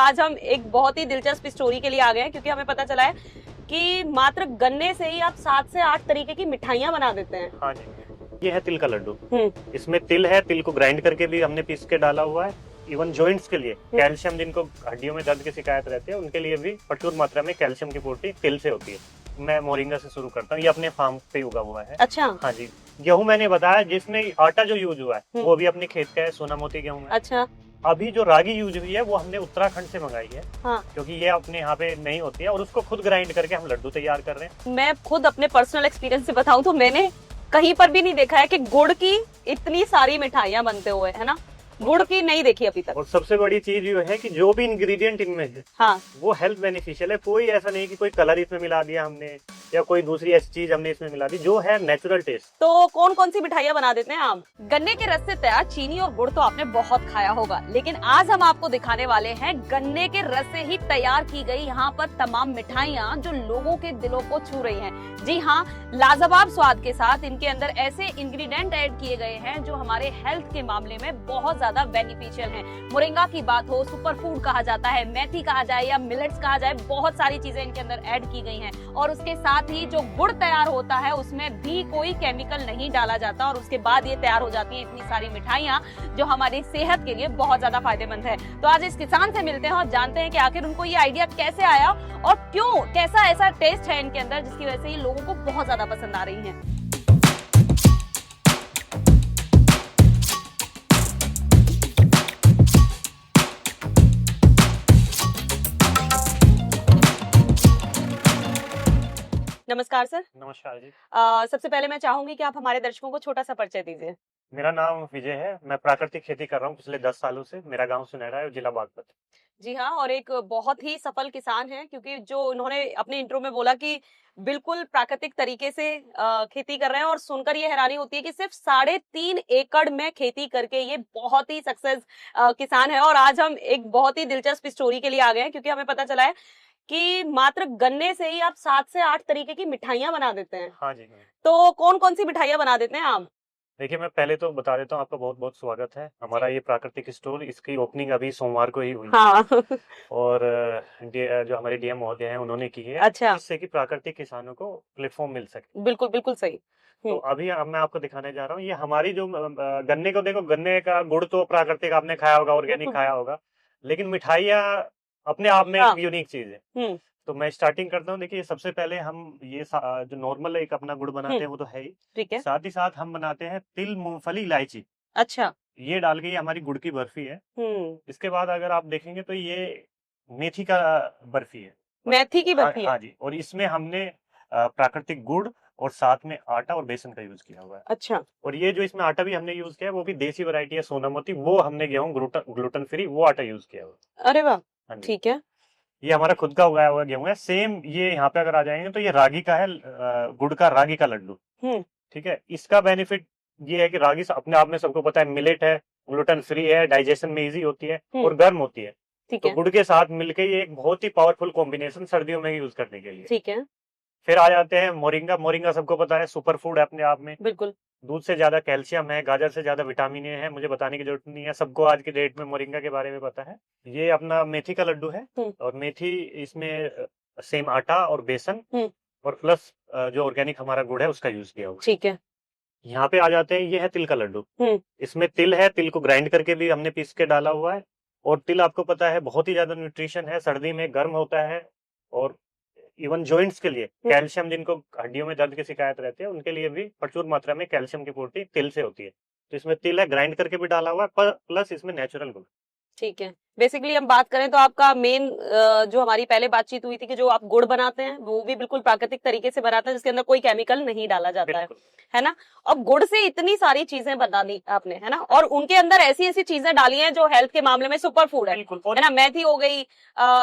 आज हम एक बहुत ही दिलचस्प स्टोरी के लिए आ गए हैं, क्योंकि हमें पता चला है कि मात्र गन्ने से ही आप 7 से 8 तरीके की मिठाइयां बना देते हैं। हाँ जी, ये है तिल का लड्डू। इसमें तिल है, तिल को ग्राइंड करके भी हमने पीस के डाला हुआ है। इवन जॉइंट्स के लिए कैल्शियम, जिनको हड्डियों में दर्द की शिकायत रहती है, उनके लिए भी प्रचुर मात्रा में कैल्शियम की पूर्ति तिल से होती है। मैं मोरिंगा से शुरू करता हूँ, ये अपने फार्म पे उगा हुआ है। अच्छा। हाँ जी। गेहूं मैंने बताया, जिसमें आटा जो यूज हुआ है वो भी अपने खेत का है, सोना मोती गेहूं है। अच्छा। अभी जो रागी यूज हुई है वो हमने उत्तराखंड से मंगाई है। हाँ। क्योंकि ये अपने यहाँ पे नहीं होती है, और उसको खुद ग्राइंड करके हम लड्डू तैयार कर रहे हैं। मैं खुद अपने पर्सनल एक्सपीरियंस से बताऊं तो मैंने कहीं पर भी नहीं देखा है कि गुड़ की इतनी सारी मिठाइयां बनते हुए, है ना, गुड़ की नहीं देखी अभी तक। और सबसे बड़ी चीज ये है कि जो भी इंग्रेडिएंट इनमें है, हाँ, वो हेल्थ बेनिफिशियल है। कोई ऐसा नहीं कि कोई कलर इसमें मिला दिया हमने, या कोई दूसरी ऐसी चीज हमने इसमें मिला दी, जो है नेचुरल टेस्ट। तो कौन कौन सी मिठाइयां बना देते हैं आप? गन्ने के रस से तैयार चीनी और गुड़ तो आपने बहुत खाया होगा, लेकिन आज हम आपको दिखाने वाले हैं गन्ने के रस से ही तैयार की गई यहाँ पर तमाम मिठाइयाँ जो लोगों के दिलों को छू रही हैं। जी हाँ, लाजवाब स्वाद के साथ इनके अंदर ऐसे इंग्रेडिएंट ऐड किए गए हैं जो हमारे हेल्थ के मामले में बहुत ज्यादा बेनिफिशियल हैं। मोरिंगा की बात हो, सुपर फूड कहा जाता है, मेथी कहा जाए या मिलेट्स कहा जाए, बहुत सारी चीजें इनके अंदर ऐड की गई हैं। और उसके साथ ही जो गुड़ तैयार होता है उसमें भी कोई केमिकल नहीं डाला जाता, और उसके बाद ये तैयार हो जाती हैं इतनी सारी मिठाइयाँ जो हमारी सेहत के लिए बहुत ज्यादा फायदेमंद है। तो आज इस किसान से मिलते हैं और जानते हैं कि आखिर उनको ये आइडिया कैसे आया और क्यों, कैसा ऐसा टेस्ट है इनके अंदर जिसकी वजह से ये लोगों को बहुत ज्यादा पसंद आ रही है। नमस्कार सर। नमस्कार जी। सबसे पहले मैं चाहूंगी कि आप हमारे दर्शकों को छोटा सा परिचय दीजिए। मेरा नाम विजय है, मैं प्राकृतिक खेती कर रहा हूँ पिछले 10 सालों से। मेरा गांव सुनहरा है, जिला बागपत। जी हाँ, और एक बहुत ही सफल किसान है, क्योंकि जो उन्होंने अपने इंट्रो में बोला कि बिल्कुल प्राकृतिक तरीके से खेती कर रहे हैं, और सुनकर ये हैरानी होती है कि सिर्फ 3.5 एकड़ में खेती करके ये बहुत ही सक्सेस किसान है। और आज हम एक बहुत ही दिलचस्प स्टोरी के लिए आ गए हैं, क्योंकि हमें पता चला है कि मात्र गन्ने से ही आप 7 से 8 तरीके की मिठाइयां बना देते हैं। हाँ जी। तो कौन कौन सी मिठाइयां बना देते हैं आप? देखिए, मैं पहले तो बता देता हूँ, आपका बहुत बहुत स्वागत है। हमारा ये प्राकृतिक स्टोर, इसकी ओपनिंग अभी सोमवार को ही हुई। हाँ। और जो हमारे डीएम महोदय हैं उन्होंने की है। अच्छा। जिससे कि प्राकृतिक किसानों को प्लेटफॉर्म मिल सके। बिल्कुल बिल्कुल सही। तो अभी मैं आपको दिखाने जा रहा हूँ, ये हमारी जो गन्ने को देखो, गन्ने का गुड़ तो प्राकृतिक आपने खाया होगा, ऑर्गेनिक खाया होगा, लेकिन मिठाइयाँ अपने आप में एक यूनिक चीज है। तो मैं स्टार्टिंग करता हूँ। देखिए, सबसे पहले हम ये जो नॉर्मल एक अपना गुड़ बनाते हैं वो तो है ही, ठीक है। साथ ही साथ हम बनाते हैं तिल, मूंगफली, इलायची। अच्छा। ये डाल के ये हमारी गुड़ की बर्फी है। इसके बाद अगर आप देखेंगे तो ये मेथी का बर्फी है। मेथी की बर्फी है? हाँ जी। और इसमें हमने प्राकृतिक गुड़ और साथ में आटा और बेसन का यूज किया हुआ है। अच्छा। और ये जो इसमें आटा भी हमने यूज किया है वो भी देसी वैरायटी है, सोना मोती। वो हमने गेहूं ग्लूटन फ्री वो आटा यूज किया हुआ है। अरे वाह। हाँ जी। ठीक है। ये हमारा खुद का उगाया हुआ गेहूं है। सेम ये यहाँ पे अगर आ जाएंगे तो ये रागी का है, गुड़ का रागी का लड्डू। ठीक है। इसका बेनिफिट ये है कि रागी अपने आप में सबको पता है मिलेट है, ग्लूटन फ्री है, डाइजेशन में इजी होती है और गर्म होती है। तो गुड़ के साथ मिलके ये एक बहुत ही पावरफुल कॉम्बिनेशन सर्दियों में यूज करने के लिए। ठीक है। फिर आ जाते हैं मोरिंगा। मोरिंगा सबको पता है सुपर फूड है अपने आप में। बिल्कुल। दूध से ज्यादा कैल्शियम है, गाजर से ज्यादा विटामिन ए है, मुझे बताने की जरूरत नहीं है, सबको आज के डेट में मोरिंगा के बारे में पता है। ये अपना मेथी का लड्डू है। और मेथी इसमें सेम आटा और बेसन और प्लस जो ऑर्गेनिक हमारा गुड़ है उसका यूज किया हुआ। ठीक है। यहाँ पे आ जाते हैं, ये है तिल का लड्डू। इसमें तिल है, तिल को ग्राइंड करके भी हमने पीस के डाला हुआ है। और तिल आपको पता है बहुत ही ज्यादा न्यूट्रिशन है, सर्दी में गर्म होता है। और इवन जॉइंट्स के लिए कैल्शियम, जिनको हड्डियों में दर्द की शिकायत रहती है, उनके लिए भी प्रचुर मात्रा में कैल्शियम की पूर्ति तिल से होती है। तो इसमें तिल है, ग्राइंड करके भी डाला हुआ है, प्लस इसमें नेचुरल गुड़। ठीक है। बेसिकली हम बात करें तो आपका मेन जो हमारी पहले बातचीत हुई थी कि जो आप गुड़ बनाते हैं वो भी बिल्कुल प्राकृतिक तरीके से बनाते हैं, जिसके अंदर कोई केमिकल नहीं डाला जाता है ना। और गुड़ से इतनी सारी चीजें बता दी आपने, है ना, और उनके अंदर ऐसी ऐसी चीजें डाली हैं जो हेल्थ के मामले में सुपर फूड है ना। मेथी हो गई,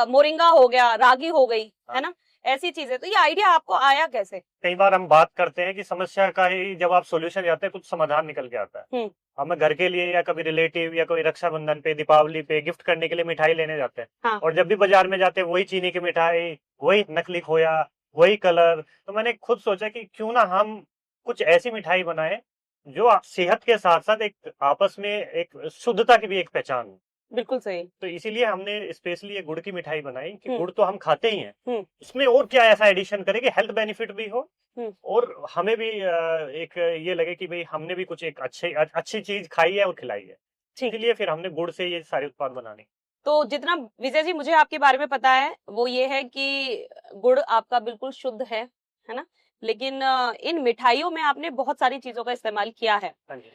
मोरिंगा हो गया, रागी हो गई, है ना, ऐसी चीजें। तो ये आइडिया आपको आया कैसे? कई बार हम बात करते हैं कि समस्या का ही जब आप सोल्यूशन जाते हैं कुछ समाधान निकल के आता है। हम घर के लिए या कभी रिलेटिव या कोई रक्षाबंधन पे, दीपावली पे गिफ्ट करने के लिए मिठाई लेने जाते हैं। हाँ। और जब भी बाजार में जाते हैं वही चीनी की मिठाई, वही नकली खोया, वही कलर। तो मैंने खुद सोचा कि क्यों ना हम कुछ ऐसी मिठाई बनाए जो सेहत के साथ साथ एक आपस में एक शुद्धता की भी एक पहचान हो। बिल्कुल सही। तो इसीलिए हमने स्पेशली ये गुड़ की मिठाई बनाई कि हम्म। गुड़ तो हम खाते ही हैं, हम्म। उसमें और क्या ऐसा एडिशन करें कि हेल्थ बेनिफिट भी हो हम्म। और हमें भी एक ये लगे कि भाई हमने भी कुछ एक अच्छी चीज खाई है और खिलाई है। ठीक। इसीलिए फिर हमने गुड़ से ये सारे उत्पाद बनाने। तो जितना विजय जी मुझे आपके बारे में पता है वो ये है कि गुड़ आपका बिल्कुल शुद्ध है ना? लेकिन इन मिठाइयों में आपने बहुत सारी चीजों का इस्तेमाल किया है। हाँ जी।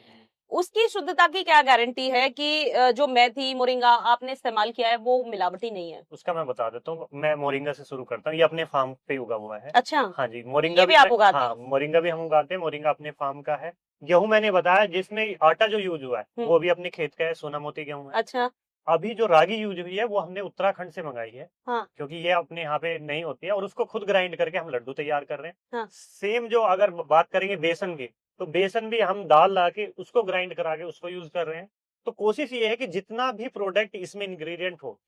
उसकी शुद्धता की क्या गारंटी है कि जो मेथी मोरिंगा आपने इस्तेमाल किया है वो मिलावटी नहीं है? उसका मैं बता देता हूँ, मैं मोरिंगा से शुरू करता हूँ, ये अपने फार्म पे उगा हुआ है। अच्छा। हाँ जी, मोरिंगा ये भी आप उगाते हैं? हाँ, मोरिंगा भी हम उगाते हैं, मोरिंगा अपने फार्म का है। गेहूं मैंने बताया जिसमें आटा जो यूज हुआ है वो भी अपने खेत का है, सोना मोती गेहूं है। अच्छा। अभी जो रागी यूज हुई है वो हमने उत्तराखंड से मंगाई है, हाँ। क्योंकि ये अपने यहाँ पे नहीं होती है, और उसको खुद ग्राइंड करके हम लड्डू तैयार कर रहे हैं। हाँ। सेम जो अगर बात करेंगे बेसन की, तो बेसन भी हम दाल ला के उसको ग्राइंड करा के उसको यूज कर रहे हैं। तो कोशिश ये है कि जितना भी प्रोडक्ट इसमें इंग्रेडिएंट हो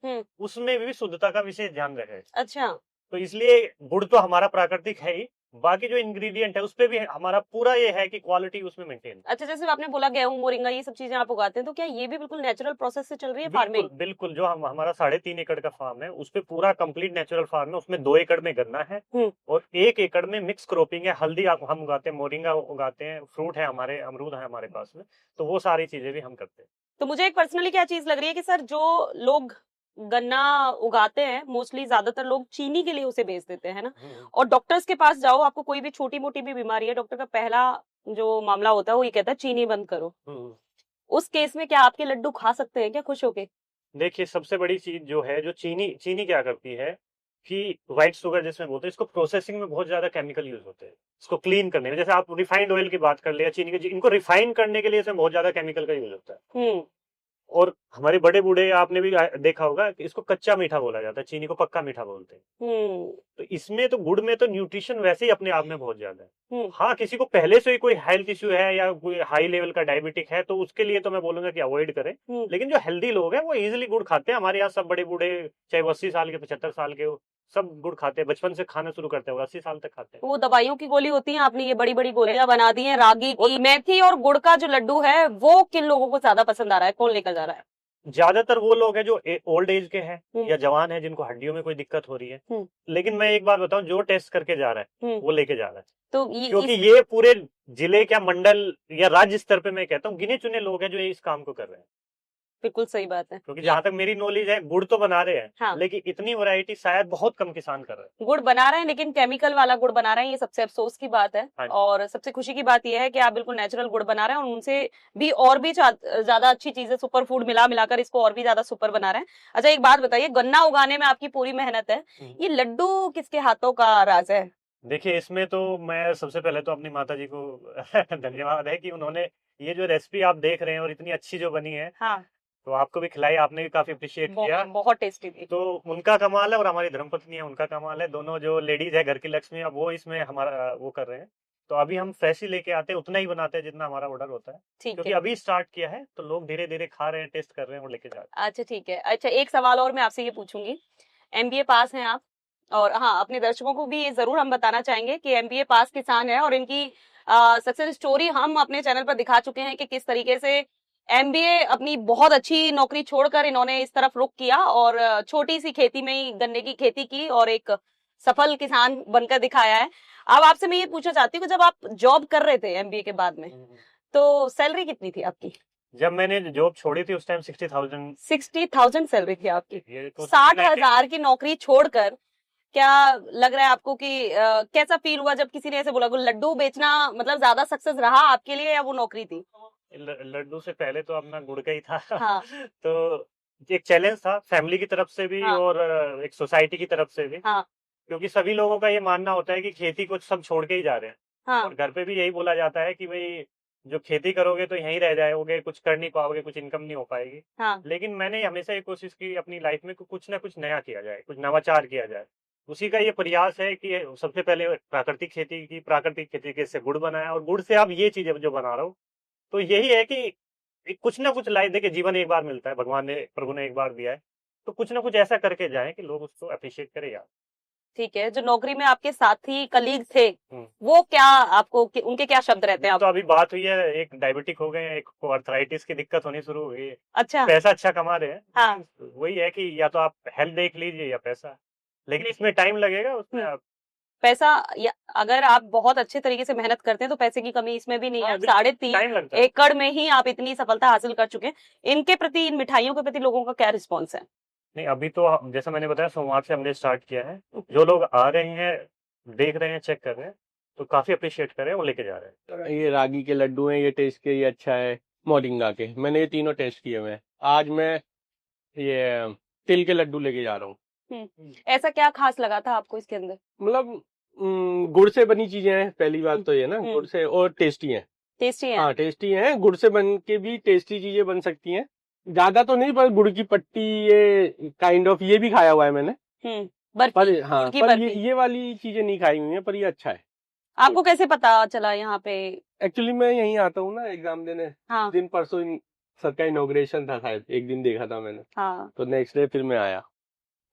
उसमें भी शुद्धता का विशेष ध्यान रहे। अच्छा। तो इसलिए गुड़ तो हमारा प्राकृतिक है ही, बाकी जो इंग्रेडिएंट है उस पे भी हमारा पूरा ये है कि क्वालिटी उसमें मेंटेन। अच्छा, जैसे आपने बोला गेहूं मोरिंगा ये सब चीजें आप उगाते हैं, तो क्या ये भी बिल्कुल नेचुरल प्रोसेस से चल रही है बिल्कुल फार्मिंग? बिल्कुल, जो हम हमारा 3.5 एकड़ का फार्म है उस पे पूरा कंप्लीट नेचुरल फार्म है। उसमें 2 एकड़ में गन्ना है और 1 एकड़ में मिक्स क्रॉपिंग है। हल्दी हम उगाते हैं, मोरिंगा उगाते हैं, फ्रूट है हमारे, अमरूद है हमारे पास में, तो वो सारी चीजें भी हम करते हैं। तो मुझे एक पर्सनली क्या चीज लग रही है कि सर जो लोग गन्ना उगाते हैं मोस्टली ज्यादातर लोग चीनी के लिए उसे बेच देते हैं ना, और डॉक्टर्स के पास जाओ आपको कोई भी छोटी मोटी भी बीमारी है, डॉक्टर का पहला जो मामला होता है वो ये कहता है चीनी बंद करो। उस केस में क्या आपके लड्डू खा सकते हैं क्या खुश होके? देखिए, सबसे बड़ी चीज जो है, जो चीनी चीनी क्या करती है कि व्हाइट शुगर जिसमें बोलते हैं, इसको प्रोसेसिंग में बहुत ज्यादा केमिकल यूज होते हैं। इसको क्लीन करने में, जैसे आप रिफाइंड ऑयल की बात कर ले या चीनी के, इनको रिफाइन करने के लिए इसमें बहुत ज्यादा केमिकल का यूज होता है। और हमारे बड़े बूढ़े, आपने भी देखा होगा कि इसको कच्चा मीठा बोला जाता है, चीनी को पक्का मीठा बोलते हैं। तो इसमें तो, गुड़ में तो न्यूट्रिशन वैसे ही अपने आप में बहुत ज्यादा है। हाँ, किसी को पहले से ही कोई हेल्थ इश्यू है या कोई हाई लेवल का डायबिटिक है तो उसके लिए तो मैं बोलूंगा कि अवॉइड करें। लेकिन जो हेल्दी लोग हैं वो इजिली गुड़ खाते हैं। हमारे यहाँ सब बड़े बूढ़े, चाहे वो 80 साल के 75 साल के हो, सब गुड़ खाते हैं, बचपन से खाना शुरू करते हैं और 80 साल तक खाते हैं। वो दवाइयों की गोली होती है, आपने ये बड़ी बड़ी गोलियां बना दी हैं रागी की। मेथी और गुड़ का जो लड्डू है वो किन लोगों को ज्यादा पसंद आ रहा है, कौन लेकर जा रहा है? ज्यादातर वो लोग हैं जो ओल्ड एज के हैं या जवान हैं जिनको हड्डियों में कोई दिक्कत हो रही है। लेकिन मैं एक बात बताऊं, जो टेस्ट करके जा रहा है वो लेके जा रहा है। तो क्योंकि ये पूरे जिले क्या, मंडल या राज्य स्तर पे मैं कहता हूँ गिने चुने लोग हैं जो इस काम को कर रहे हैं। बिल्कुल सही बात है। क्योंकि जहां तक मेरी नॉलेज है, गुड़ तो बना रहे हैं, हाँ। लेकिन इतनी वैरायटी शायद बहुत कम किसान कर रहे हैं। गुड़ बना रहे हैं लेकिन केमिकल वाला गुड़ बना रहे हैं, ये सबसे अफसोस की बात है। हाँ। और सबसे खुशी की बात यह है कि आप बिल्कुल नेचुरल गुड़ बना रहे हैं और उनसे भी और भी ज्यादा अच्छी चीजें, सुपर फूड मिलाकर इसको और भी ज्यादा सुपर बना रहे हैं। अच्छा, एक बात बताइए, गन्ना उगाने में आपकी पूरी मेहनत है, ये लड्डू किसके हाथों का राज है? देखिए, इसमें तो मैं सबसे पहले तो अपनी माता जी को धन्यवाद है कि उन्होंने ये जो रेसिपी आप देख रहे हैं और इतनी अच्छी जो बनी है, हाँ, तो आपको भी खिलाई, आपने भी काफी अप्रिशिएट किया। बहुत टेस्टी थी। तो उनका कमाल है और हमारी धर्मपत्नी है उनका कमाल है। दोनों जो लेडीज है घर की लक्ष्मी, अब वो इसमें हमारा वो कर रहे हैं। तो अभी हम फ्रेश ही लेके आते हैं, उतना ही बनाते हैं जितना हमारा ऑर्डर होता है, क्योंकि अभी स्टार्ट किया है तो लोग धीरे धीरे खा रहे हैं, टेस्ट कर रहे हैं और लेके जा रहे हैं। अच्छा, ठीक है। अच्छा, एक सवाल और मैं आपसे ये पूछूंगी, एमबीए पास हैं आप, और हाँ, अपने दर्शकों को भी ये जरूर हम बताना चाहेंगे कि एमबीए पास किसान है और इनकी सक्सेस स्टोरी हम अपने चैनल पर दिखा चुके हैं कि किस तरीके से एमबीए अपनी बहुत अच्छी नौकरी छोड़कर इन्होंने इस तरफ रुख किया और छोटी सी खेती में ही गन्ने की खेती की और एक सफल किसान बनकर दिखाया है। अब आपसे मैं ये पूछना चाहती हूँ कि जब आप जॉब कर रहे थे एमबीए के बाद में, तो सैलरी कितनी थी आपकी? जब मैंने जॉब छोड़ी थी उस टाइम 60,000 सैलरी थी आपकी। तो 60,000 की नौकरी छोड़कर क्या लग रहा है आपको कि कैसा फील हुआ जब किसी ने ऐसे बोला? लड्डू बेचना मतलब ज्यादा सक्सेस रहा आपके लिए या वो नौकरी थी? लड्डू से पहले तो अपना गुड़ का ही था। हाँ। तो एक चैलेंज था फैमिली की तरफ से भी, हाँ। और एक सोसाइटी की तरफ से भी। हाँ। क्योंकि सभी लोगों का ये मानना होता है कि खेती को सब छोड़ के ही जा रहे हैं। हाँ। और घर पे भी यही बोला जाता है कि भाई जो खेती करोगे तो यहीं रह जाओगे, कुछ कर नहीं पाओगे, कुछ इनकम नहीं हो पाएगी। हाँ। लेकिन मैंने हमेशा ये कोशिश की अपनी लाइफ में कि कुछ ना कुछ नया किया जाए, कुछ नवाचार किया जाए। उसी का ये प्रयास है कि सबसे पहले प्राकृतिक खेती की, प्राकृतिक खेती के से गुड़ बनाया, और गुड़ से अब ये चीजें जो बना रहा हूँ, तो यही है कि कुछ ना कुछ लाइफ, देखिए जीवन एक बार मिलता है, भगवान ने, प्रभु ने एक बार दिया है, तो कुछ ना कुछ ऐसा करके जाए कि लोग उसको अप्रिशिएट करें यार। ठीक है, जो नौकरी में आपके साथी कलीग थे वो क्या आपको उनके क्या शब्द रहते हैं? तो अभी बात हुई है, एक डायबिटिक हो गए, एक को अर्थराइटिस की दिक्कत होनी शुरू हो गई है। अच्छा, पैसा अच्छा कमा रहे हैं। हाँ, वही है कि या तो आप हेल्थ देख लीजिए या पैसा, लेकिन इसमें टाइम लगेगा, उसमें आप पैसा अगर आप बहुत अच्छे तरीके से मेहनत करते हैं तो पैसे की कमी इसमें भी नहीं है। 3.5 टाइम लगता है। एकड़ में ही आप इतनी सफलता हासिल कर चुके हैं। इनके प्रति, इन मिठाइयों के प्रति लोगों का क्या रिस्पॉन्स है? नहीं, अभी तो जैसा मैंने बताया सोमवार से हमने स्टार्ट किया है, जो लोग आ रहे हैं, देख रहे हैं, चेक कर रहे हैं, तो काफी अप्रिशिएट कर रहे हैं, वो लेके जा रहे हैं। ये रागी के लड्डू हैं, ये टेस्ट के ये अच्छा है। मोरिंगा के मैंने ये तीनों टेस्ट किए हुए हैं। आज मैं ये तिल के लड्डू लेके जा रहा हूँ। ऐसा क्या खास लगा था आपको इसके अंदर? मतलब गुड़ से बनी चीजें हैं, पहली बात तो ये ना, गुड़ से, और टेस्टी हैं। टेस्टी है? हाँ टेस्टी हैं, गुड़ से बन के भी टेस्टी चीजें बन सकती हैं। ज्यादा तो नहीं, पर गुड़ की पट्टी ये काइंड ऑफ ये भी खाया हुआ है मैंने। बर्फी, पर हाँ, गुड़ की पर बर्फी। ये वाली चीजें नहीं खाई हुई हैं, पर ये अच्छा है। आपको कैसे पता चला यहाँ पे? एक्चुअली मैं यहीं आता हूँ ना एग्जाम देने। हाँ, दिन परसों सर का इनॉग्रेशन था, शायद एक दिन देखा था मैंने, हाँ, तो नेक्स्ट डे फिर मैं आया।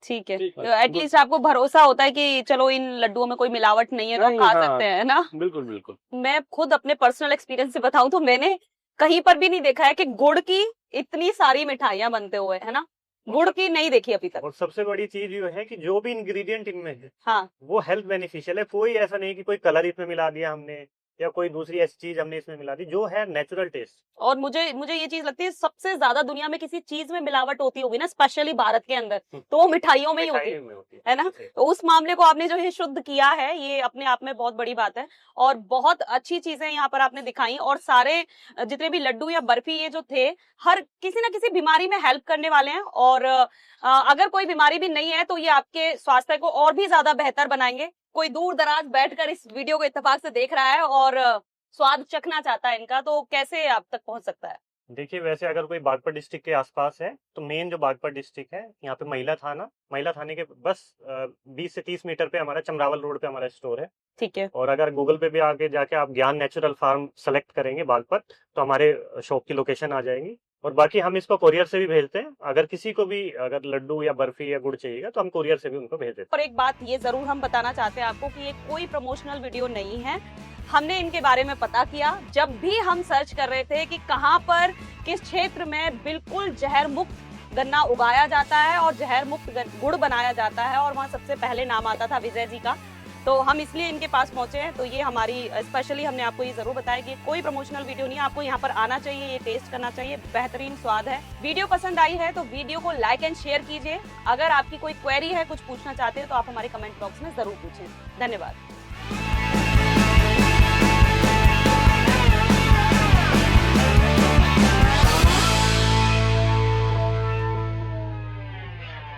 ठीक है। ठीक है। तो एटलीस्ट आपको भरोसा होता है कि चलो इन लड्डुओं में कोई मिलावट नहीं है तो हम खा हाँ, सकते हैं ना। बिल्कुल बिल्कुल। मैं खुद अपने पर्सनल एक्सपीरियंस से बताऊं तो मैंने कहीं पर भी नहीं देखा है कि गुड़ की इतनी सारी मिठाइयां बनते हुए, है ना, गुड़ की नहीं देखी अभी तक। और सबसे बड़ी चीज ये है कि जो भी इंग्रेडिएंट इनमें है, हाँ, वो हेल्थ बेनिफिशियल है। कोई ऐसा नहीं कि कोई कलर इसमें मिला दिया हमने, या कोई दूसरी ऐसी चीज हमने इसमें मिला दी, जो है नेचुरल टेस्ट। और मुझे ये चीज लगती है सबसे ज्यादा दुनिया में किसी चीज में मिलावट होती होगी ना, स्पेशली भारत के अंदर, तो वो मिठाइयों में ही होती है ना। तो उस मामले को आपने जो है शुद्ध किया है, ये अपने आप में बहुत बड़ी बात है। और बहुत अच्छी चीजें यहाँ पर आपने दिखाई, और सारे जितने भी लड्डू या बर्फी ये जो थे, हर किसी ना किसी बीमारी में हेल्प करने वाले हैं। और अगर कोई बीमारी भी नहीं है तो ये आपके स्वास्थ्य को और भी ज्यादा बेहतर बनाएंगे। कोई दूर दराज बैठकर इस वीडियो को इत्तेफाक से देख रहा है और स्वाद चखना चाहता है इनका, तो कैसे आप तक पहुंच सकता है? देखिए, वैसे अगर कोई बागपत डिस्ट्रिक्ट के आसपास है, तो मेन जो बागपत डिस्ट्रिक्ट है, यहाँ पे महिला थाने के बस 20 से 30 मीटर पे हमारा चमरावल रोड पे हमारा स्टोर है। ठीक है। और अगर गूगल पे भी आके जाके आप ज्ञान नेचुरल फार्म सेलेक्ट करेंगे बागपत, तो हमारे शॉप की लोकेशन आ जाएगी। और बाकी हम इसको कोरियर से भी भेजते हैं। अगर किसी को भी अगर लड्डू या बर्फी या गुड़ चाहिएगा तो हम कोरियर से भी उनको भेज देते हैं। और एक बात ये जरूर हम बताना चाहते हैं आपको कि ये कोई प्रमोशनल वीडियो नहीं है। हमने इनके बारे में पता किया जब भी हम सर्च कर रहे थे कि कहां पर, किस क्षेत्र में बिल्कुल जहर मुक्त गन्ना उगाया जाता है और जहर मुक्त गुड़ बनाया जाता है, और वहां सबसे पहले नाम आता था विजय जी का। तो हम इसलिए इनके पास पहुंचे हैं। तो ये हमारी स्पेशली हमने आपको ये जरूर बताया कि कोई प्रमोशनल वीडियो नहीं है, आपको यहाँ पर आना चाहिए, ये टेस्ट करना चाहिए, बेहतरीन स्वाद है। वीडियो पसंद आई है तो वीडियो को लाइक एंड शेयर कीजिए। अगर आपकी कोई क्वेरी है, कुछ पूछना चाहते हैं तो आप हमारे कमेंट बॉक्स में जरूर पूछें। धन्यवाद।